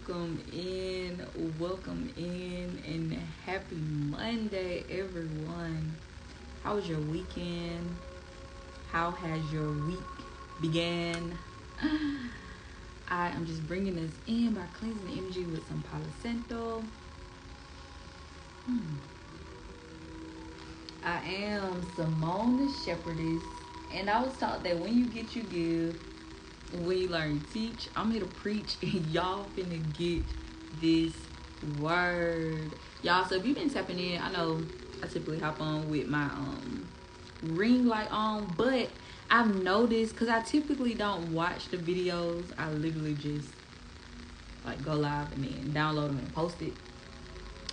welcome in, and happy Monday, everyone. How was your weekend? How has your week began? I am just bringing us in by cleansing the energy with some Palo Santo. I am Simone the Shepherdess, and I was taught that when you get, you give. When you learn, you teach. I'm here to preach, and y'all finna get this word, y'all. So if you've been tapping in, I know I typically hop on with my ring light on, but I've noticed, because I typically don't watch the videos, I literally just like go live and then download them and post it.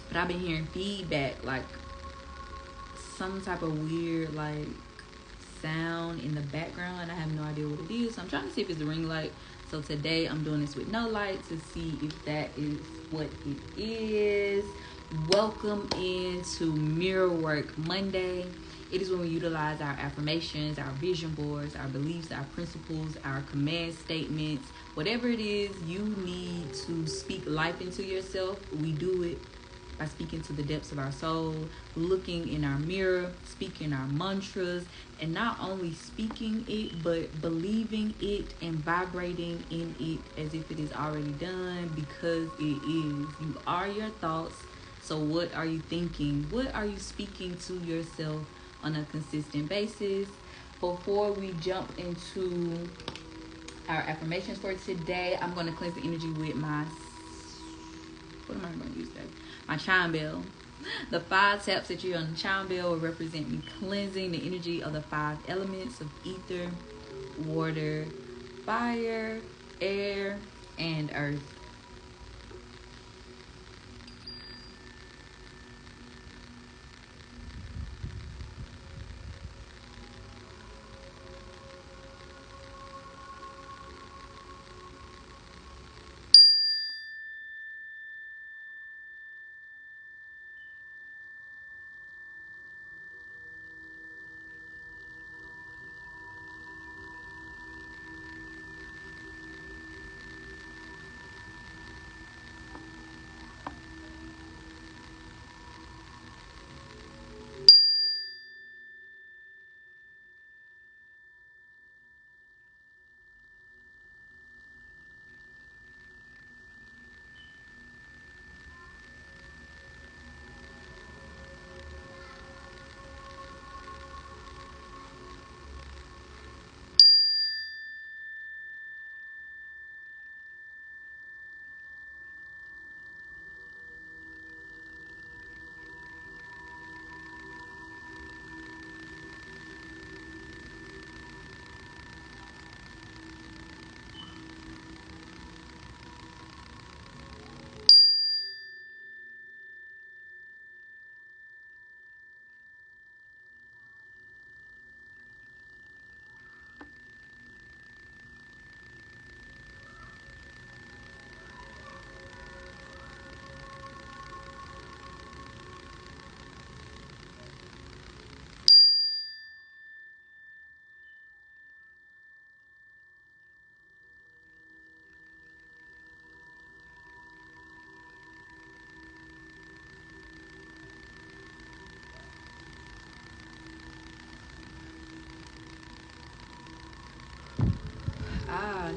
But I've been hearing feedback, like some type of weird like sound in the background. I have no idea what it is, so I'm trying to see if it's a ring light. So today I'm doing this with no light to see if that is what it is. Welcome into Mirror Work Monday. It is when we utilize our affirmations, our vision boards, our beliefs, our principles, our command statements, whatever it is you need to speak life into yourself. We do it by speaking to the depths of our soul, looking in our mirror, speaking our mantras, and not only speaking it, but believing it and vibrating in it as if it is already done, because it is. You are your thoughts. So what are you thinking? What are you speaking to yourself on a consistent basis? Before we jump into our affirmations for today, I'm going to cleanse the energy with my, what am I going to use today? My chime bell. The 5 taps that you on the chime bell will represent me cleansing the energy of the 5 elements of ether, water, fire, air, and earth.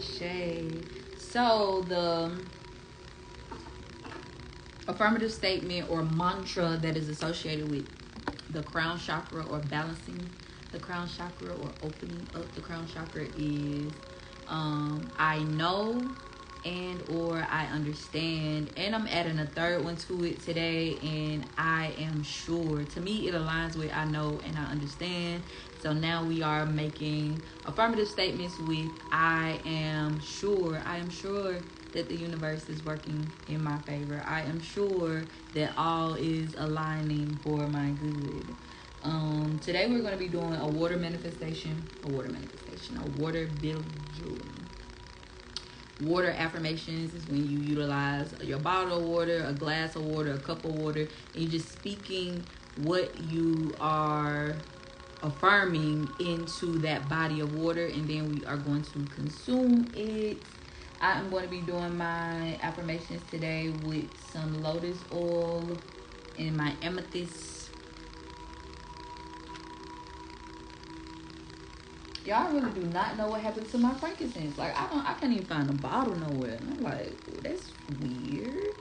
Shade. So the affirmative statement or mantra that is associated with the crown chakra, or balancing the crown chakra, or opening up the crown chakra, is I know and or I understand. And I'm adding a third one to it today, and I am sure. To me, it aligns with I know and I understand. So now we are making affirmative statements with I am sure. I am sure that the universe is working in my favor. I am sure that all is aligning for my good. Today we're going to be doing a water manifestation, a water vigil. Water affirmations is when you utilize your bottle of water, a glass of water, a cup of water, and you're just speaking what you are affirming into that body of water, and then we are going to consume it. I am going to be doing my affirmations today with some lotus oil and my amethyst. Y'all really do not know what happened to my frankincense. Like I can't even find a bottle nowhere. And I'm like, well, that's weird.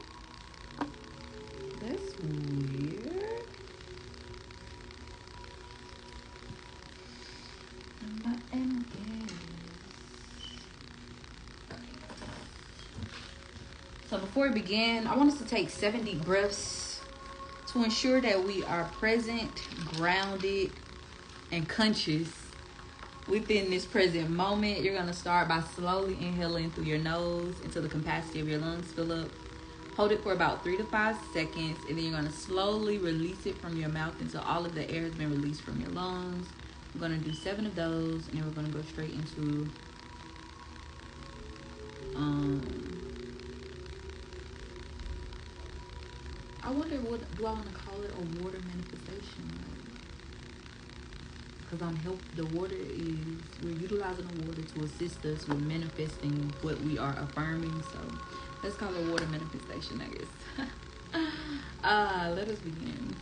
That's weird. My amethyst. So before we begin, I want us to take 7 deep breaths to ensure that we are present, grounded, and conscious within this present moment. You're going to start by slowly inhaling through your nose until the capacity of your lungs fill up. Hold it for about 3 to 5 seconds, and then you're going to slowly release it from your mouth until all of the air has been released from your lungs. We're going to do 7 of those, and then we're going to go straight into I wonder, what do I want to call it? A water manifestation? Because the water is, we're utilizing the water to assist us with manifesting what we are affirming. So let's call it water manifestation, I guess. Let us begin.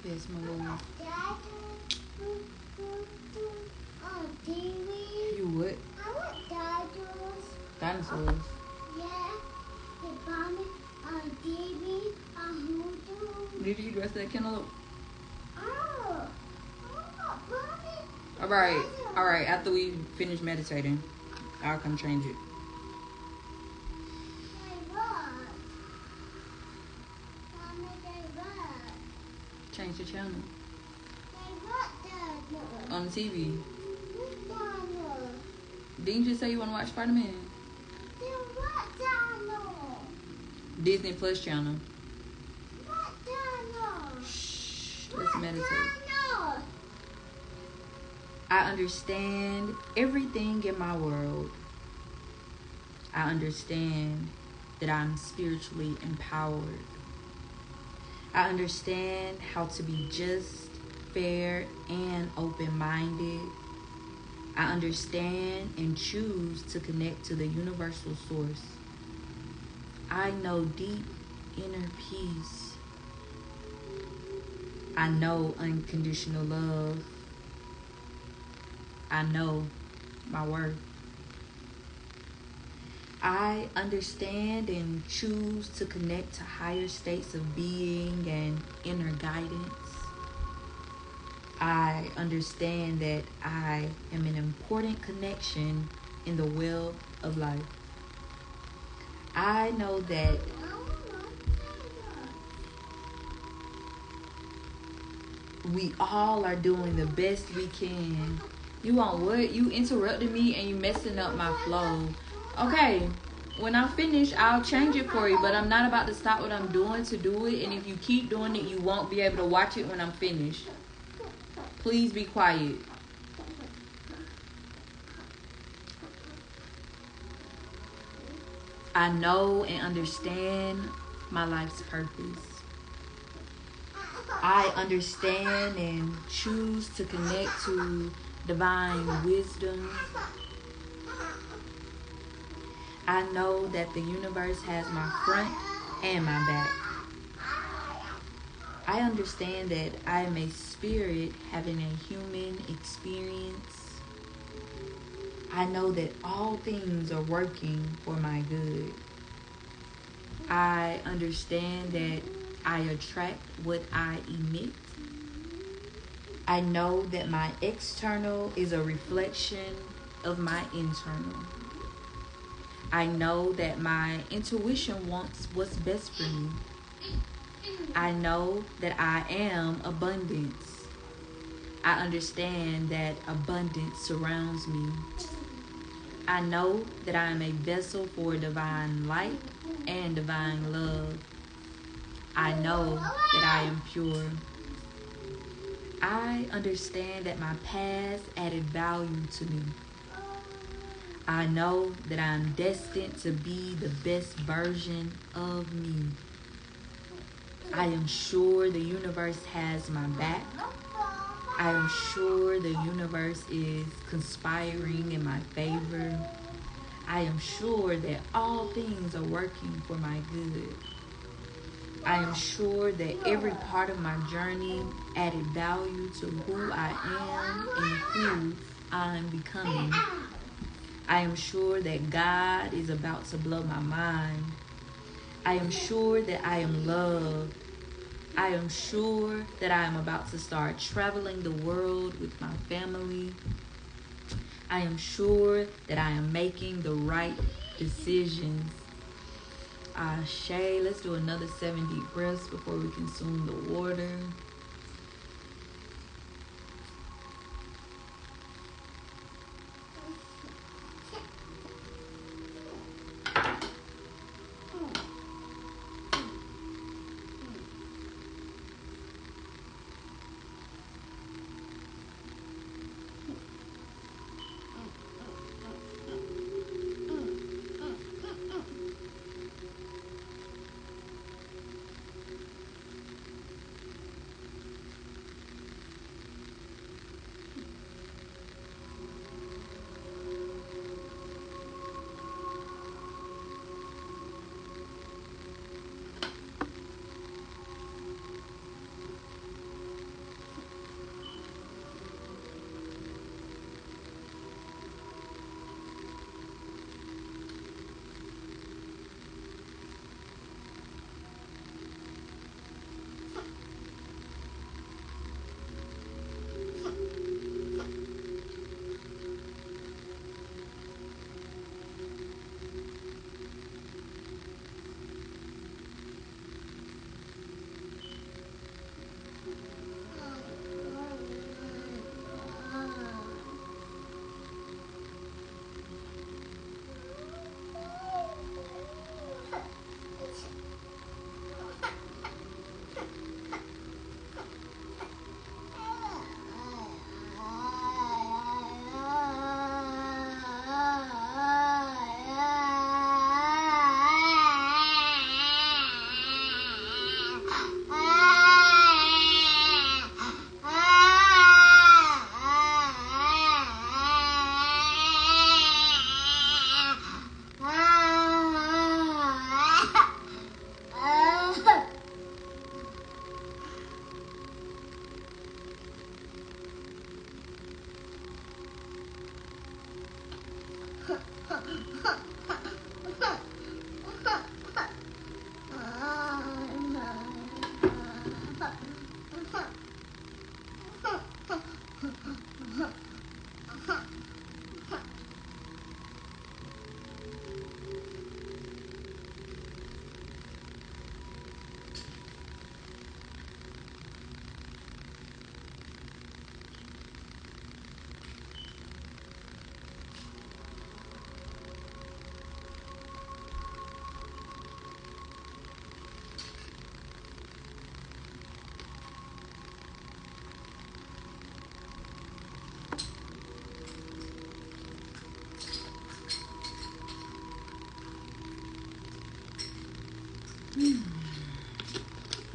Yes, my lord. You what? I want dinosaurs. Dinosaurs. Yeah. They bought me a TV, a hoodoo. Did you dress that cantaloupe? Oh. Oh, mommy. All right. After we finish meditating, I'll come change it. They what? Mommy, they what? Change the channel They what, Dad? on the TV. What, Dad? Didn't you just say you want to watch Spider-Man? Then what channel? Disney Plus channel. What channel? Shh. Let's What meditate. channel? I understand everything in my world. I understand that I'm spiritually empowered. I understand how to be just, fair, and open-minded. I understand and choose to connect to the universal source. I know deep inner peace. I know unconditional love. I know my worth. I understand and choose to connect to higher states of being and inner guidance. I understand that I am an important connection in the web of life. I know that we all are doing the best we can. You want what? You interrupted me and you messing up my flow. Okay, when I finish, I'll change it for you, but I'm not about to stop what I'm doing to do it. And if you keep doing it, you won't be able to watch it when I'm finished. Please be quiet. I know and understand my life's purpose. I understand and choose to connect to divine wisdom. I know that the universe has my front and my back. I understand that I am a spirit having a human experience. I know that all things are working for my good. I understand that I attract what I emit. I know that my external is a reflection of my internal. I know that my intuition wants what's best for me. I know that I am abundance. I understand that abundance surrounds me. I know that I am a vessel for divine light and divine love. I know that I am pure. I understand that my past added value to me. I know that I am destined to be the best version of me. I am sure the universe has my back. I am sure the universe is conspiring in my favor. I am sure that all things are working for my good. I am sure that every part of my journey added value to who I am and who I'm becoming. I am sure that God is about to blow my mind. I am sure that I am loved. I am sure that I am about to start traveling the world with my family. I am sure that I am making the right decisions. Ashe, let's do another 7 deep breaths before we consume the water.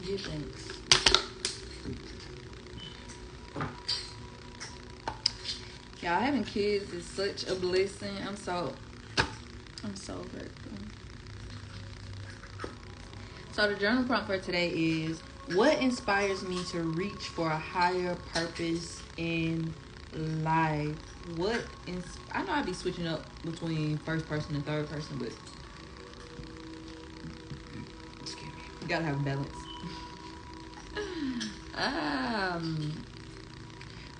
Give thanks. Y'all, having kids is such a blessing. I'm so grateful. So the journal prompt for today is, what inspires me to reach for a higher purpose in life? I know I be switching up between first person and third person, but excuse me, you gotta have balance.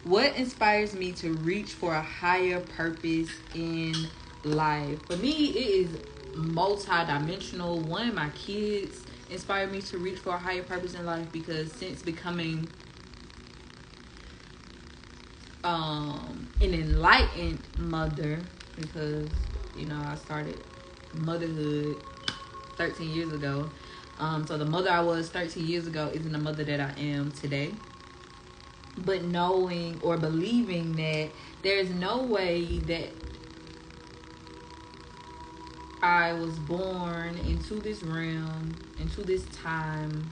What inspires me to reach for a higher purpose in life? For me, it is multi-dimensional. One, my kids inspire me to reach for a higher purpose in life, because since becoming an enlightened mother, because I started motherhood 13 years ago. So the mother I was 13 years ago isn't the mother that I am today. But knowing or believing that there's no way that I was born into this realm, into this time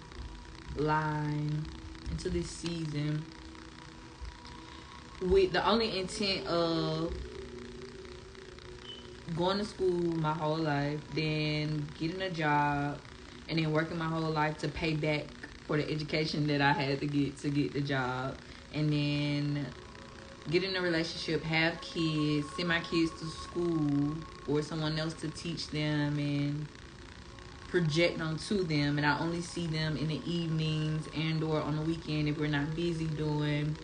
line, into this season, with the only intent of going to school my whole life, then getting a job, and then working my whole life to pay back for the education that I had to get the job, and then get in a relationship, have kids, send my kids to school or someone else to teach them and project onto them, and I only see them in the evenings and or on the weekend if we're not busy doing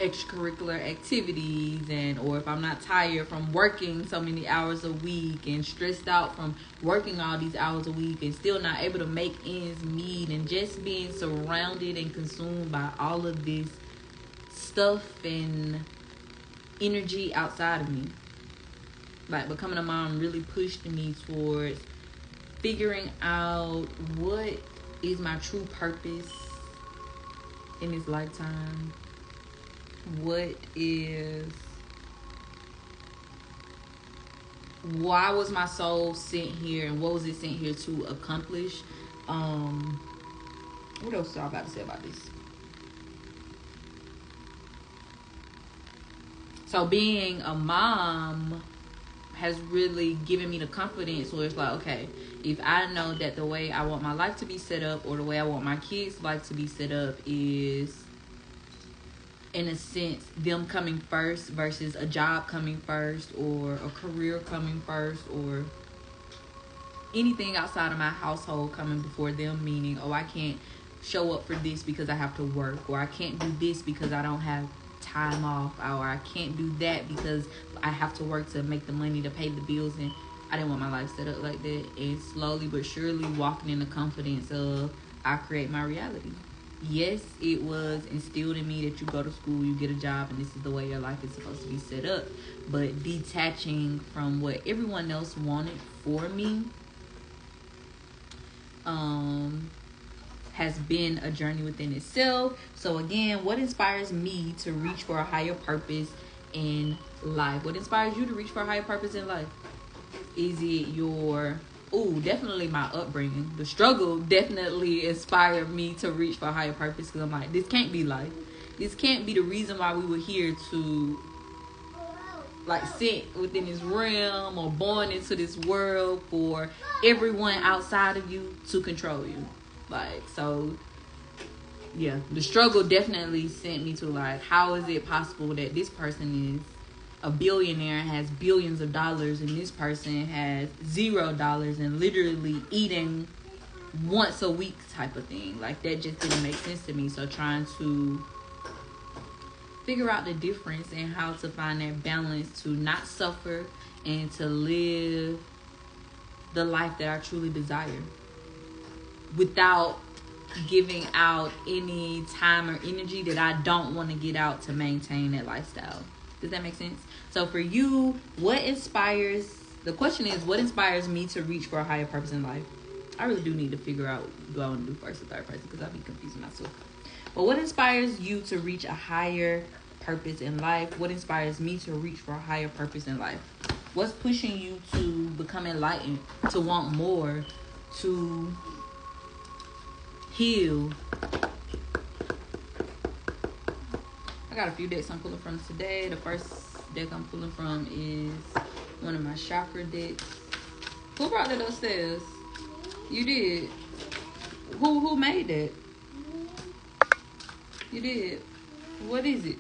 extracurricular activities, and or if I'm not tired from working so many hours a week and stressed out from working all these hours a week and still not able to make ends meet, and just being surrounded and consumed by all of this stuff and energy outside of me. Like, becoming a mom really pushed me towards figuring out what is my true purpose in this lifetime. Why was my soul sent here, and what was it sent here to accomplish? What else is y'all about to say about this? So being a mom has really given me the confidence where it's like, okay, if I know that the way I want my life to be set up, or the way I want my kids' life to be set up, is in a sense them coming first versus a job coming first, or a career coming first, or anything outside of my household coming before them, meaning, oh, I can't show up for this because I have to work, or I can't do this because I don't have time off, or I can't do that because I have to work to make the money to pay the bills. And I didn't want my life set up like that. And slowly but surely walking in the confidence of, I create my reality. Yes, it was instilled in me that you go to school, you get a job, and this is the way your life is supposed to be set up. But detaching from what everyone else wanted for me has been a journey within itself. So again, what inspires me to reach for a higher purpose in life? What inspires you to reach for a higher purpose in life? Is it definitely my upbringing. The struggle definitely inspired me to reach for a higher purpose, because I'm like, this can't be life. This can't be the reason why we were here to like sit within this realm, or born into this world for everyone outside of you to control you. Like, so yeah, the struggle definitely sent me to like, how is it possible that this person is a billionaire and has billions of dollars, and this person has $0 and literally eating once a week type of thing. Like, that just didn't make sense to me. So trying to figure out the difference and how to find that balance to not suffer and to live the life that I truly desire without giving out any time or energy that I don't want to get out to maintain that lifestyle. Does that make sense? So for you, the question is, what inspires me to reach for a higher purpose in life? I really do need to figure out, do I want to do first or third person, because I'll be confusing myself. But what inspires you to reach a higher purpose in life? What inspires me to reach for a higher purpose in life? What's pushing you to become enlightened, to want more, to heal? I got a few decks I'm pulling from today. The first deck I'm pulling from is one of my chakra decks. Who brought that upstairs? You did. Who made that? You did. What is it?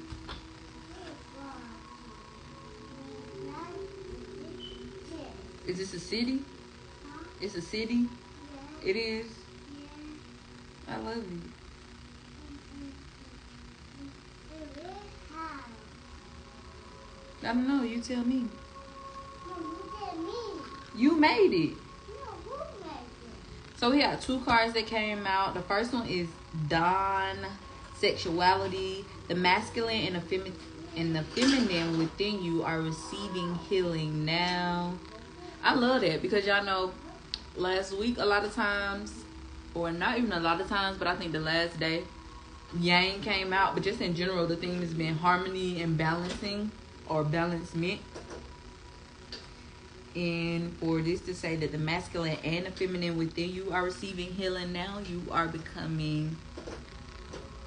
Is this a city? It's a city? It is? I love you. I don't know. You tell me. You made it. So we got 2 cards that came out. The first one is Dawn, Sexuality. The masculine and the feminine within you are receiving healing now. I love that because y'all know last week a lot of times, or not even a lot of times, but I think the last day, Yang came out. But just in general, the theme has been harmony and balancing, or balancement. And for this to say that the masculine and the feminine within you are receiving healing now, you are becoming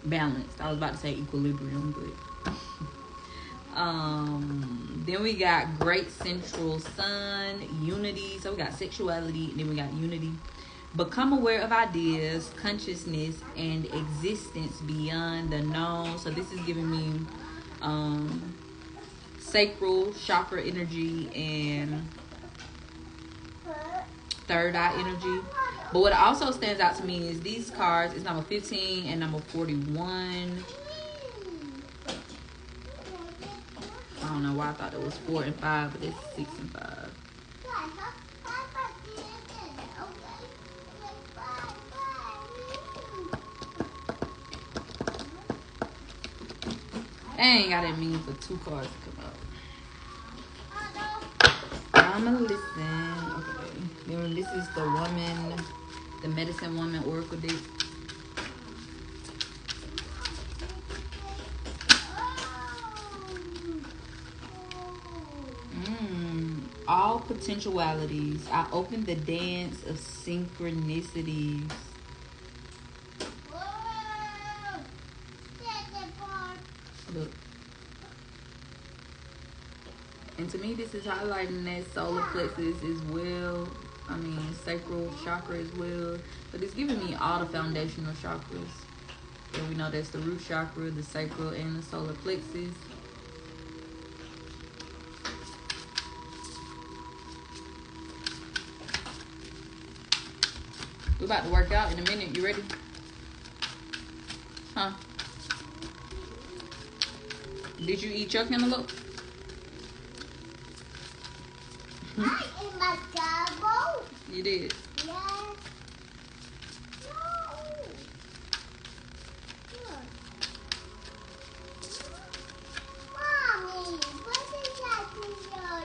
balanced. I was about to say equilibrium, but then we got Great Central Sun, Unity. So we got sexuality, and then we got unity. Become aware of ideas, consciousness, and existence beyond the known. So this is giving me sacral chakra energy and third eye energy. But what also stands out to me is these cards is number 15 and number 41. I don't know why I thought it was 4 and 5, but it's 6 and 5. Dang, I didn't mean for 2 cards to come out. I'ma listen. Okay. Then this is the woman, the medicine woman oracle deck. All potentialities. I open the dance of synchronicities. Look. And to me, this is highlighting that solar plexus as well. I mean, sacral chakra as well. But it's giving me all the foundational chakras. And we know that's the root chakra, the sacral, and the solar plexus. We're about to work out in a minute. You ready? Huh? Did you eat your cantaloupe? I ate my double. You did? Yes. No. Mommy, what is that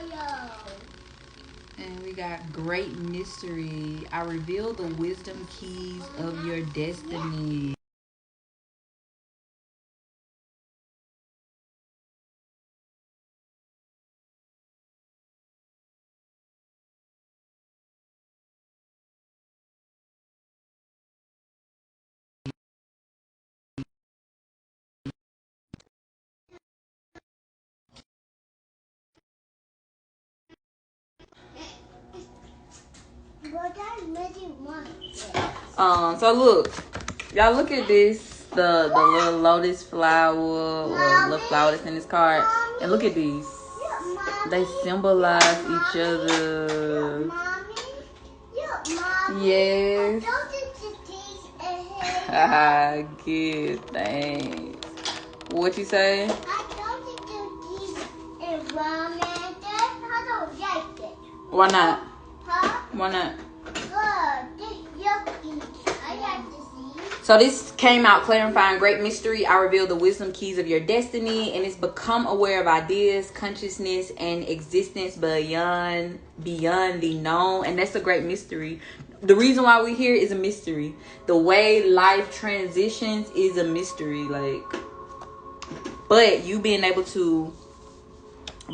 yo-yo? And we got great mystery. I reveal the wisdom keys of your destiny. But I really want it. So look, y'all look at this, the little lotus flower or little flower that's in this card, and look at these. They symbolize each other. Mommy? Mommy? Yes. I told you to teach Haha, good. Thanks. What you say? I told you to teach a ramen. I don't like it. Why not? Huh? Why not? This yucky. I like to see. So this came out clarifying great mystery. I reveal the wisdom keys of your destiny, and it's become aware of ideas, consciousness, and existence beyond the known. And that's a great mystery. The reason why we're here is a mystery. The way life transitions is a mystery. But you being able to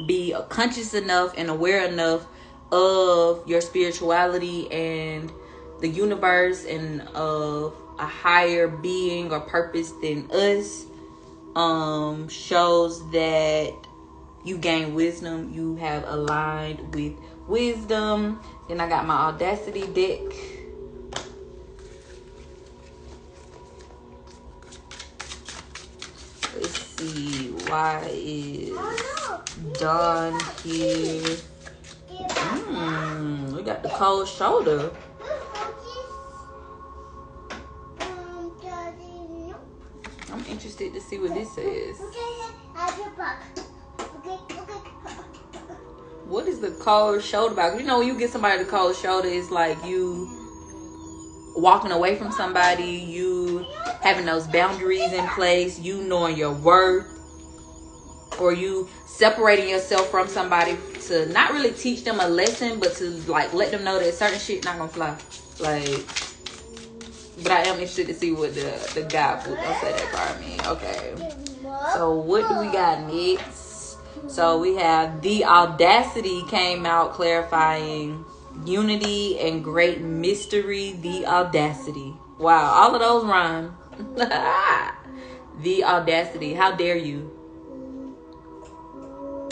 be conscious enough and aware enough of your spirituality and the universe and of a higher being or purpose than us shows that you gain wisdom. You have aligned with wisdom. Then I got my Audacity deck. Let's see, why is Dawn here? We got the cold shoulder. I'm interested to see what this says. What is the cold shoulder about? You know, when you get somebody the cold shoulder, it's like you walking away from somebody, you having those boundaries in place, you knowing your worth, or you separating yourself from somebody to not really teach them a lesson, but to like let them know that certain shit not gonna fly. But I am interested to see what the guy put. Don't say that part, me. Okay. So what do we got next? So we have the Audacity came out clarifying unity and great mystery. The Audacity. Wow, all of those rhyme. The Audacity. How dare you?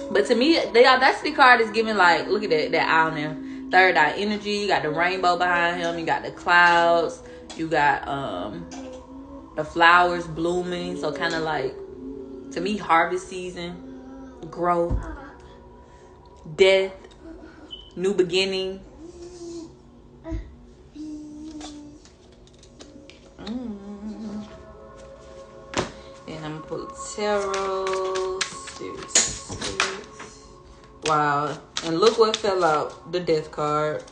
But to me, the Audacity card is giving like, look at that eye on there. Third eye energy. You got the rainbow behind him. You got the clouds. You got the flowers blooming. So kind of like, to me, harvest season, growth, death, new beginning. And I'm gonna put tarot. Wow. And look what fell out. The death card.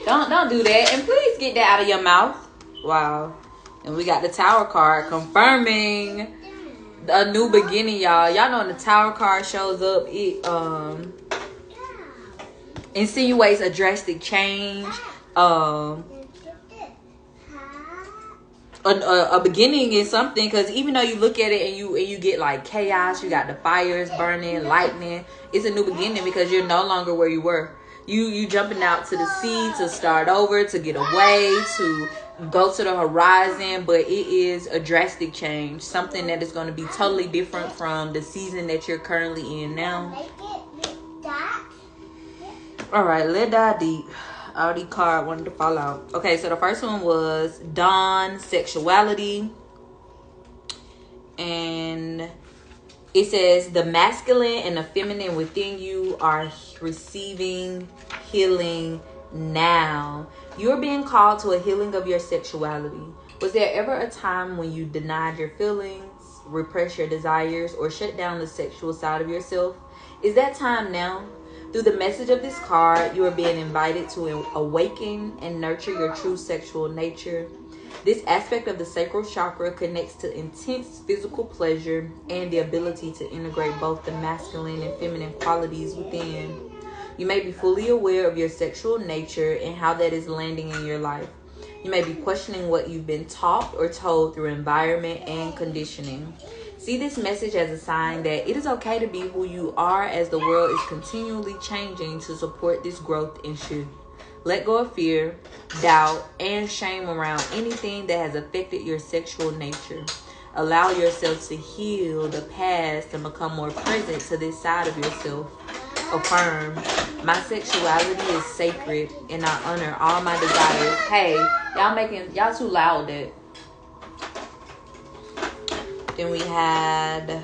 Don't do that. And please get that out of your mouth. Wow. And we got the Tower card confirming a new beginning, y'all. Y'all know when the Tower card shows up, it insinuates a drastic change. A beginning is something, because even though you look at it and you get like chaos, you got the fires burning, lightning, it's a new beginning because you're no longer where you were. You jumping out to the sea to start over, to get away, to go to the horizon, but it is a drastic change, something that is going to be totally different from the season that you're currently in now. All right, let dive deep. All these cards wanted to fall out. Okay, so the first one was Dawn, sexuality. And it says the masculine and the feminine within you are receiving healing now. You're being called to a healing of your sexuality. Was there ever a time when you denied your feelings, repressed your desires, or shut down the sexual side of yourself? Is that time now? Through the message of this card, you are being invited to awaken and nurture your true sexual nature. This aspect of the sacral chakra connects to intense physical pleasure and the ability to integrate both the masculine and feminine qualities within. You may be fully aware of your sexual nature and how that is landing in your life. You may be questioning what you've been taught or told through environment and conditioning. See this message as a sign that it is okay to be who you are, as the world is continually changing to support this growth and shift. Let go of fear, doubt, and shame around anything that has affected your sexual nature. Allow yourself to heal the past and become more present to this side of yourself. Affirm, my sexuality is sacred and I honor all my desires. Hey, y'all too loud that. Then we had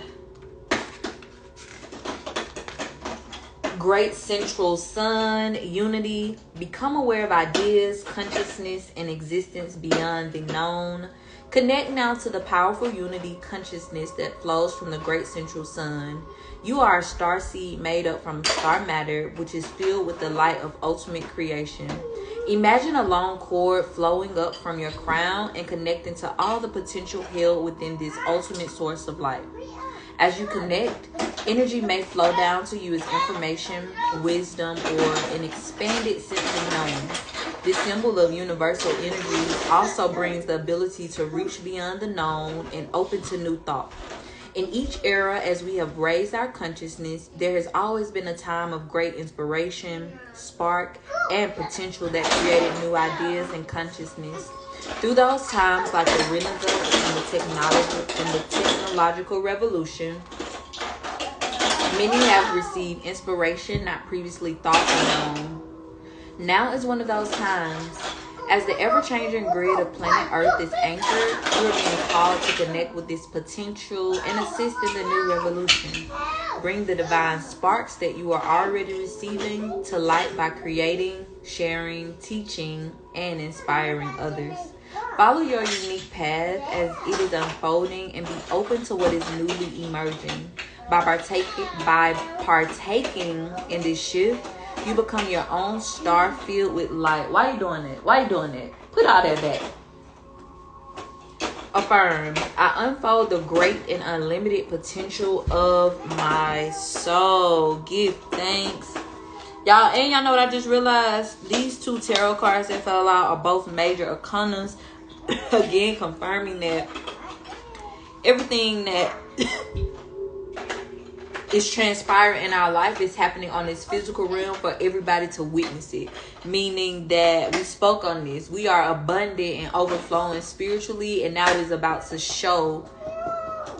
Great Central Sun, Unity. Become aware of ideas, consciousness, and existence beyond the known. Connect now to the powerful unity consciousness that flows from the Great Central Sun. You are a star seed made up from star matter, which is filled with the light of ultimate creation. Imagine a long cord flowing up from your crown and connecting to all the potential held within this ultimate source of light. As you connect, energy may flow down to you as information, wisdom, or an expanded sense of knowing. This symbol of universal energy also brings the ability to reach beyond the known and open to new thought. In each era, as we have raised our consciousness, there has always been a time of great inspiration, spark, and potential that created new ideas and consciousness. Through those times, like the Renaissance and the technological revolution, many have received inspiration not previously thought or known. Now is one of those times. As the ever-changing grid of planet Earth is anchored, you are being called to connect with this potential and assist in the new revolution. Bring the divine sparks that you are already receiving to light by creating, sharing, teaching, and inspiring others. Follow your unique path as it is unfolding and be open to what is newly emerging. By partaking in this shift, you become your own star filled with light. Why you doing it? Why you doing it? Put all that back. Affirm. I unfold the great and unlimited potential of my soul. Give thanks. Y'all, and y'all know what I just realized? These two tarot cards that fell out are both major arcanas. Again, confirming that everything that is transpiring in our life is happening on this physical realm for everybody to witness it. Meaning that we spoke on this. We are abundant and overflowing spiritually, and now it is about to show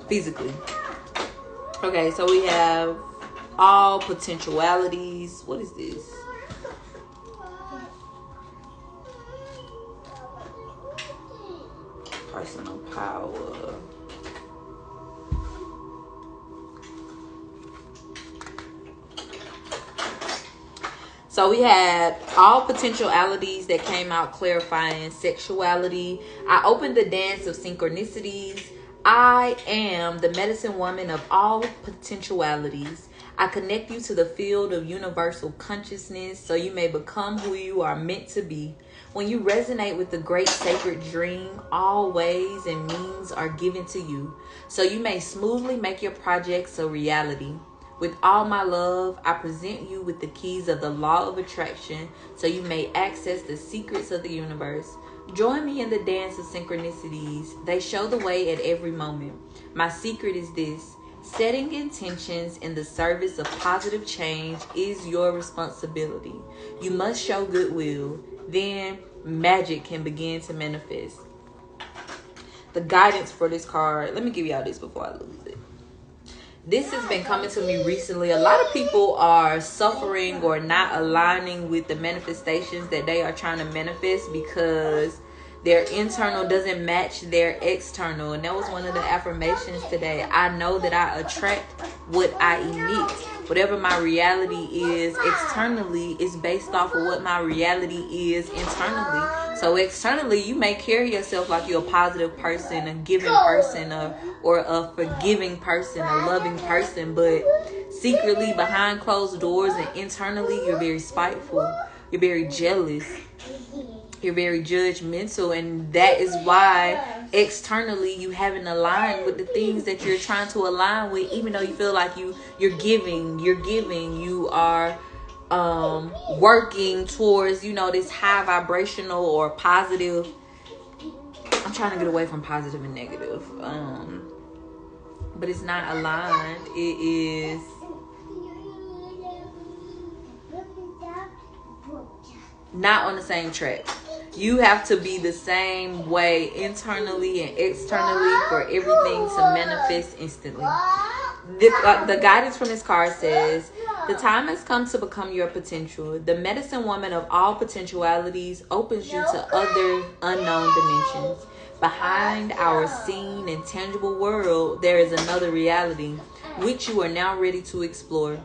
physically. Okay, so we have all potentialities. What is this? Personal power. So we had all potentialities that came out clarifying sexuality. I opened the dance of synchronicities. I am the medicine woman of all potentialities. I connect you to the field of universal consciousness so you may become who you are meant to be. When you resonate with the great sacred dream, all ways and means are given to you so you may smoothly make your projects a reality. With all my love, I present you with the keys of the law of attraction so you may access the secrets of the universe. Join me in the dance of synchronicities. They show the way at every moment. My secret is this: setting intentions in the service of positive change is your responsibility. You must show goodwill. Then magic can begin to manifest. The guidance for this card. Let me give y'all this before I lose it. This has been coming to me recently. A lot of people are suffering or not aligning with the manifestations that they are trying to manifest because their internal doesn't match their external. And that was one of the affirmations today. I know that I attract what I emit. Whatever my reality is externally is based off of what my reality is internally. So externally, you may carry yourself like you're a positive person, a giving person, or a forgiving person, a loving person. But secretly, behind closed doors and internally, you're very spiteful. You're very jealous. You're very judgmental, and that is why externally you haven't aligned with the things that you're trying to align with. Even though you feel like you're giving, you are working towards, this high vibrational or positive. I'm trying to get away from positive and negative, but it's not aligned. It is not on the same track. You have to be the same way internally and externally for everything to manifest instantly. The guidance from this card says, The time has come to become your potential. The medicine woman of all potentialities opens you to other unknown dimensions. Behind our seen and tangible world, there is another reality, which you are now ready to explore.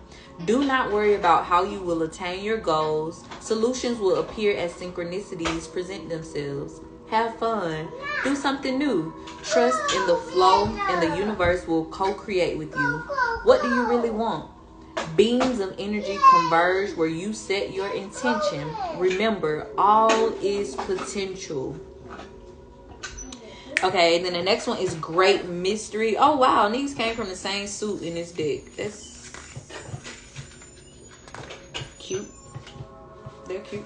Do not worry about how you will attain your goals. Solutions will appear as synchronicities present themselves. Have fun. Do something new. Trust in the flow, and the universe will co-create with you. What do you really want? Beams of energy converge where you set your intention. Remember, all is potential. Okay, then the next one is Great Mystery. Oh, wow. These came from the same suit in this deck. That's cute. They're cute.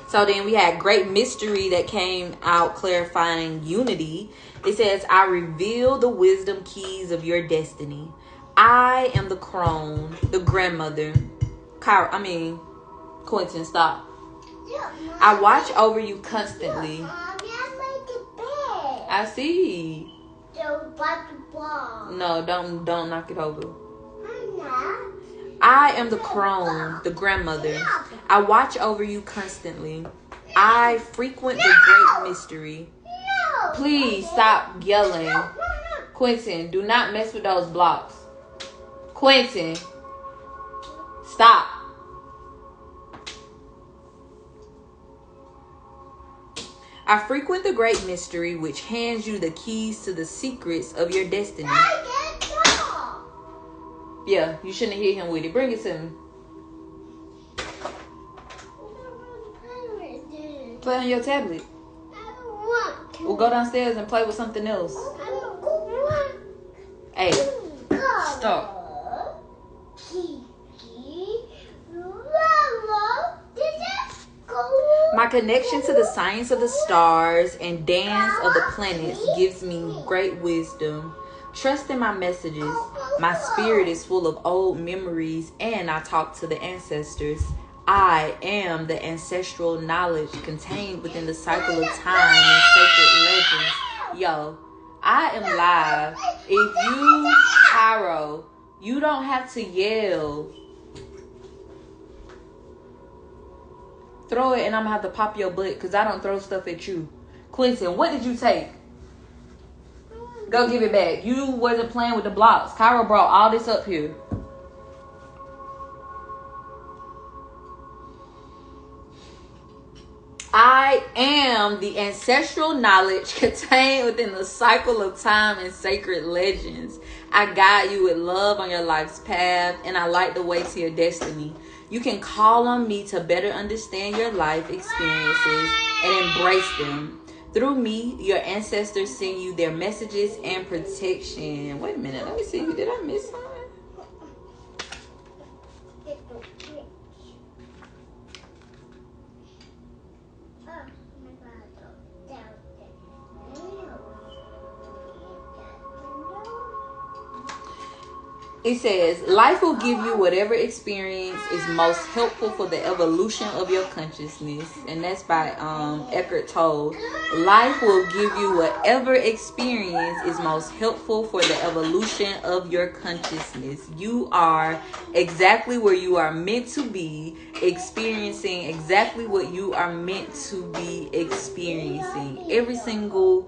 So then we had Great Mystery that came out clarifying unity. It says, I reveal the wisdom keys of your destiny. I am the crone, the grandmother. Quentin, stop. I watch over you constantly. I see. No, don't knock it over. I am the crone, the grandmother. I watch over you constantly. I frequent the great mystery. Please stop yelling. Quentin, do not mess with those blocks. Quentin, stop. I frequent the great mystery, which hands you the keys to the secrets of your destiny. Yeah, you shouldn't hit him with it. Bring it to me. Play on your tablet. We'll go downstairs and play with something else. Hey, stop. My connection to the science of the stars and dance of the planets gives me great wisdom. Trust in my messages. My spirit is full of old memories, and I talk to the ancestors. I am the ancestral knowledge contained within the cycle of time and sacred legends. Yo, I am live. If you, Cairo, you don't have to yell. Throw it and I'm going to have to pop your butt because I don't throw stuff at you. Quentin, what did you take? Go give it back. You wasn't playing with the blocks. Cairo brought all this up here. I am the ancestral knowledge contained within the cycle of time and sacred legends. I guide you with love on your life's path, and I light the way to your destiny. You can call on me to better understand your life experiences and embrace them. Through me, your ancestors send you their messages and protection. Wait a minute. Let me see. Did I miss something? It says, life will give you whatever experience is most helpful for the evolution of your consciousness. And that's by Eckhart Tolle. Life will give you whatever experience is most helpful for the evolution of your consciousness. You are exactly where you are meant to be, experiencing exactly what you are meant to be experiencing. Every single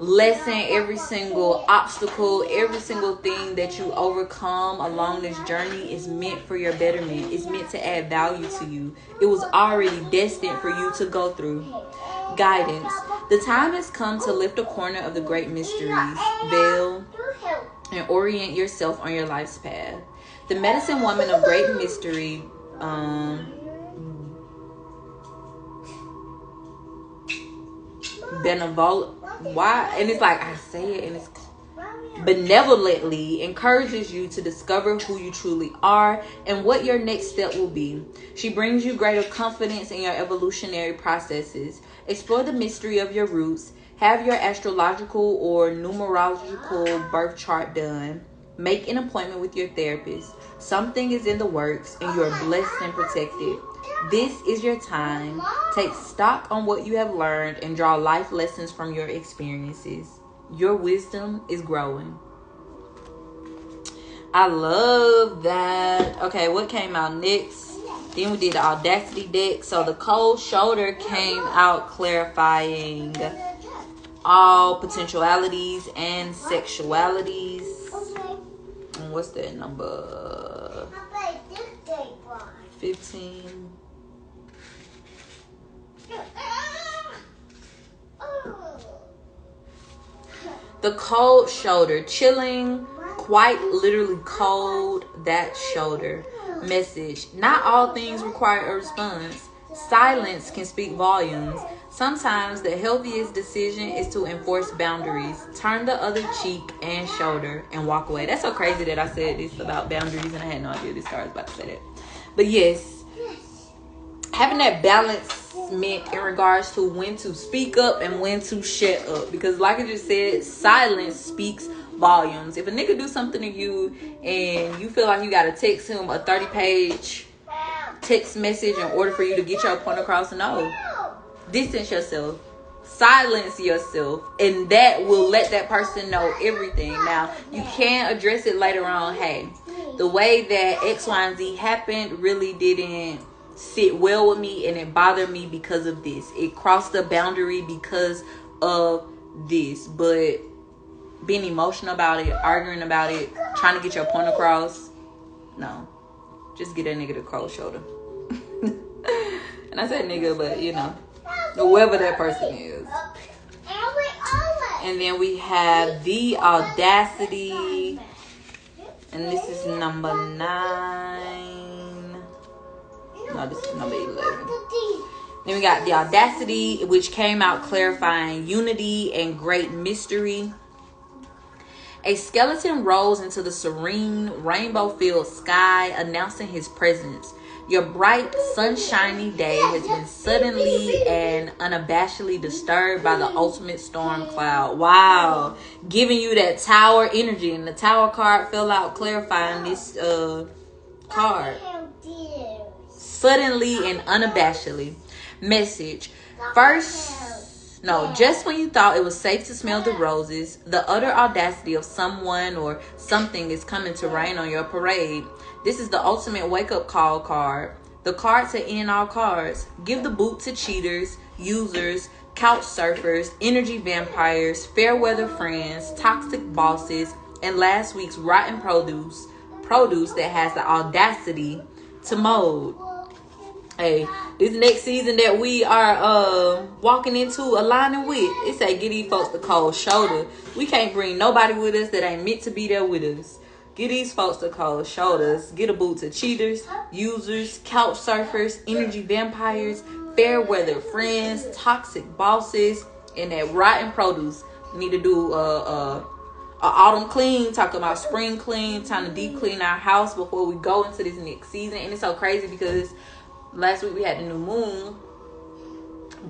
lesson, every single obstacle, every single thing that you overcome along this journey is meant for your betterment. It's meant to add value to you. It was already destined for you to go through. Guidance. The time has come to lift a corner of the great mysteries, veil, and orient yourself on your life's path. The medicine woman of great mystery, why? And it's like I say it, and it's benevolently encourages you to discover who you truly are and what your next step will be. She brings you greater confidence in your evolutionary processes. Explore the mystery of your roots. Have your astrological or numerological birth chart done. Make an appointment with your therapist. Something is in the works, and you are blessed and protected. This is your time. Take stock on what you have learned and draw life lessons from your experiences. Your wisdom is growing. I love that. Okay, what came out next? Then we did the Audacity deck. So the Cold Shoulder came out clarifying all potentialities and sexualities. And what's that number? 15. The Cold Shoulder. Chilling, quite literally cold, that shoulder. Message. Not all things require a response. Silence can speak volumes. Sometimes the healthiest decision is to enforce boundaries. Turn the other cheek and shoulder and walk away. That's so crazy that I said this about boundaries and I had no idea this card was about to say that. But yes, having that balance meant in regards to when to speak up and when to shut up. Because like I just said, silence speaks volumes. If a nigga do something to you and you feel like you gotta text him a 30-page text message in order for you to get your point across, no. Distance yourself. Silence yourself. And that will let that person know everything. Now, you can address it later on. Hey, the way that X, Y, and Z happened really didn't sit well with me, and it bothered me because of this. It crossed the boundary because of this. But being emotional about it, arguing about it, trying to get your point across, no. Just get that nigga the cold shoulder. And I said nigga, but you know, whoever that person is. And then we have the Audacity. And this is number 9. No, this is number 11. Then we got the Audacity, which came out clarifying unity and great mystery. A skeleton rose into the serene, rainbow-filled sky, announcing his presence. Your bright, sunshiny day has been suddenly and unabashedly disturbed by the ultimate storm cloud. Wow. Giving you that tower energy. And the tower card fell out clarifying this card. Suddenly and unabashedly. Message. Just when you thought it was safe to smell the roses, the utter audacity of someone or something is coming to rain on your parade. This is the ultimate wake-up call card. The card to end all cards. Give the boot to cheaters, users, couch surfers, energy vampires, fair weather friends, toxic bosses, and last week's rotten produce that has the audacity to mold. Hey, this next season that we are walking into, aligning with, it say give these folks the cold shoulder. We can't bring nobody with us that ain't meant to be there with us. Give these folks the cold shoulders. Get a boot to cheaters, users, couch surfers, energy vampires, fair weather friends, toxic bosses, and that rotten produce. We need to do a autumn clean, talk about spring clean, time to deep clean our house before we go into this next season. And it's so crazy because last week we had the new moon.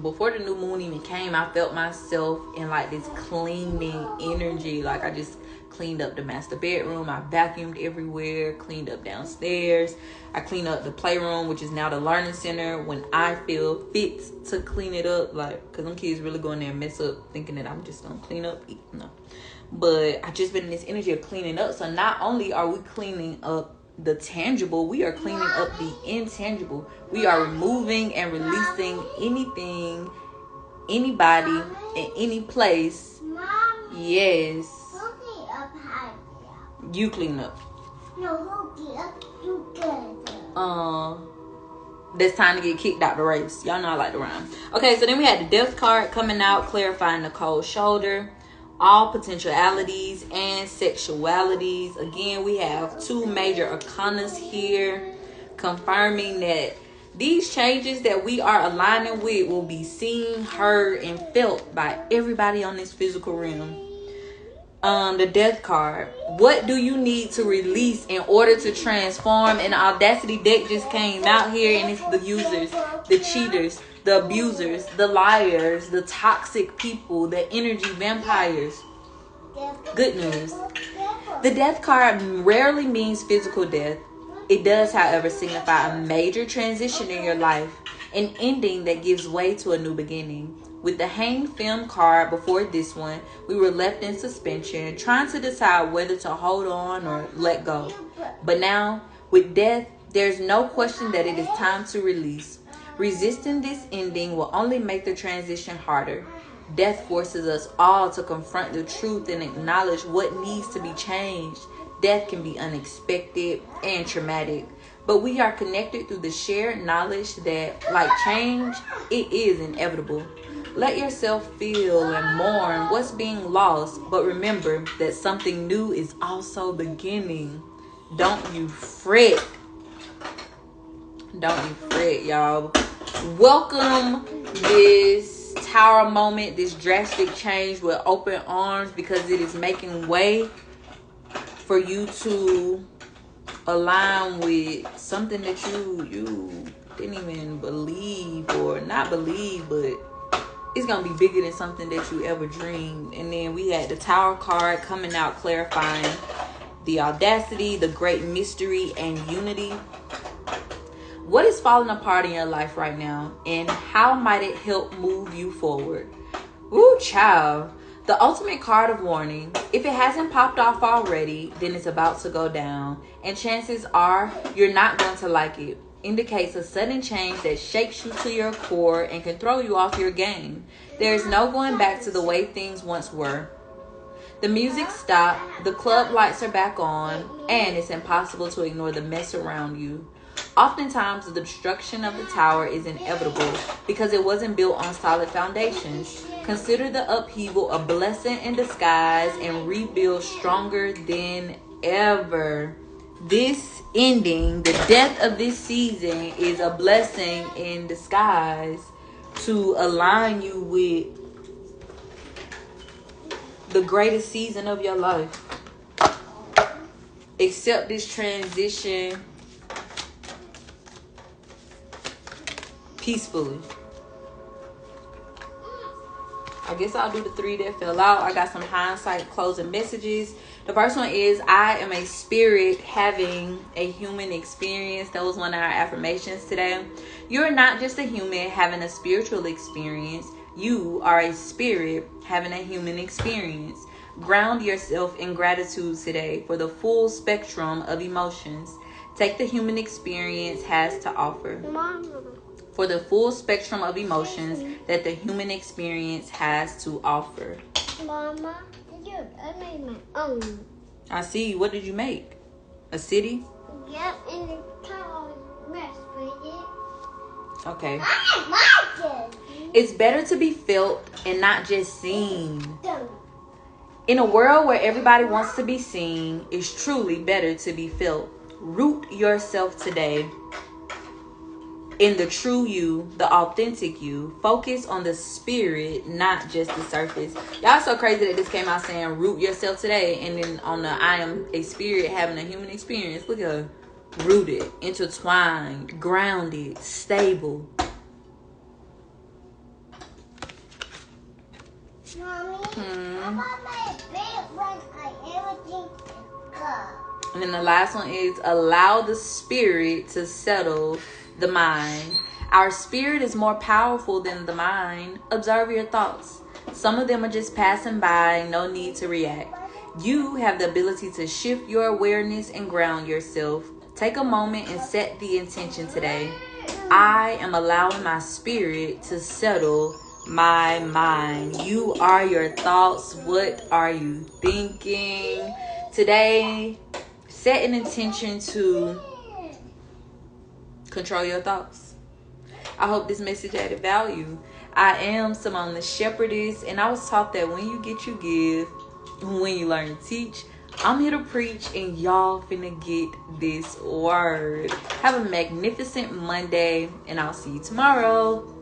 Before the new moon even came, I felt myself in like this cleaning energy. Like I just cleaned up the master bedroom. I vacuumed everywhere, cleaned up downstairs. I cleaned up the playroom, which is now the learning center, when I feel fit to clean it up. Like, because them kids really go in there and mess up thinking that I'm just going to clean up. No. But I just been in this energy of cleaning up. So not only are we cleaning up the tangible, we are cleaning up the intangible. We are removing and releasing anything, anybody, in any place. Yes. You clean up. That's time to get kicked out the race. Y'all know I like to rhyme. Okay, so then we had the death card coming out, clarifying the cold shoulder, all potentialities and sexualities. Again, we have 2 major arcanas here, confirming that these changes that we are aligning with will be seen, heard, and felt by everybody on this physical realm. The death card. What do you need to release in order to transform? And the Audacity deck just came out here, and it's the users, the cheaters, the abusers, the liars, the toxic people, the energy vampires. Good news. The death card rarely means physical death. It does, however, signify a major transition in your life, an ending that gives way to a new beginning. With the hanged film card before this one, we were left in suspension, trying to decide whether to hold on or let go. But now, with death, there's no question that it is time to release. Resisting this ending will only make the transition harder. Death forces us all to confront the truth and acknowledge what needs to be changed. Death can be unexpected and traumatic, but we are connected through the shared knowledge that, like change, it is inevitable. Let yourself feel and mourn what's being lost, but remember that something new is also beginning. Don't you fret. Don't you fret, y'all. Welcome this tower moment, this drastic change with open arms, because it is making way for you to align with something that you didn't even believe, or not believe, but it's gonna be bigger than something that you ever dreamed. And then we had the Tower card coming out, clarifying the audacity, the great mystery, and unity. What is falling apart in your life right now, and how might it help move you forward? Woo, child. The ultimate card of warning. If it hasn't popped off already, then it's about to go down, and chances are you're not going to like it. Indicates a sudden change that shakes you to your core and can throw you off your game. There is no going back to the way things once were. The music stopped, the club lights are back on, and it's impossible to ignore the mess around you. Oftentimes, the destruction of the tower is inevitable because it wasn't built on solid foundations. Consider the upheaval a blessing in disguise and rebuild stronger than ever. This ending, the death of this season, is a blessing in disguise to align you with the greatest season of your life. Accept this transition peacefully. I guess I'll do the 3 that fell out. I got some hindsight closing messages. The first one is, I am a spirit having a human experience. That was one of our affirmations today. You're not just a human having a spiritual experience. You are a spirit having a human experience. Ground yourself in gratitude today for the full spectrum of emotions. Take the human experience has to offer. For the full spectrum of emotions that the human experience has to offer. Mama, I made my own. I see. What did you make? A city? Yep, and the tower rest with it. Okay. I like it. It's better to be felt and not just seen. In a world where everybody wants to be seen, it's truly better to be felt. Root yourself today in the true you, the authentic you. Focus on the spirit, not just the surface. Y'all so crazy that this came out saying root yourself today, and then on the I am a spirit having a human experience. Look at her. Rooted, intertwined, grounded, stable. Mommy, how about my bed when everything is good? And then the last one is allow the spirit to settle the mind. Our spirit is more powerful than the mind. Observe your thoughts. Some of them are just passing by, no need to react. You have the ability to shift your awareness and ground yourself. Take a moment and set the intention today. I am allowing my spirit to settle my mind. You are your thoughts. What are you thinking? Today, set an intention to control your thoughts. I hope this message added value. I am Simone the Shepherdess, and I was taught that when you get, you give. When you learn, teach. I'm here to preach, and y'all finna get this word. Have a magnificent Monday, and I'll see you tomorrow.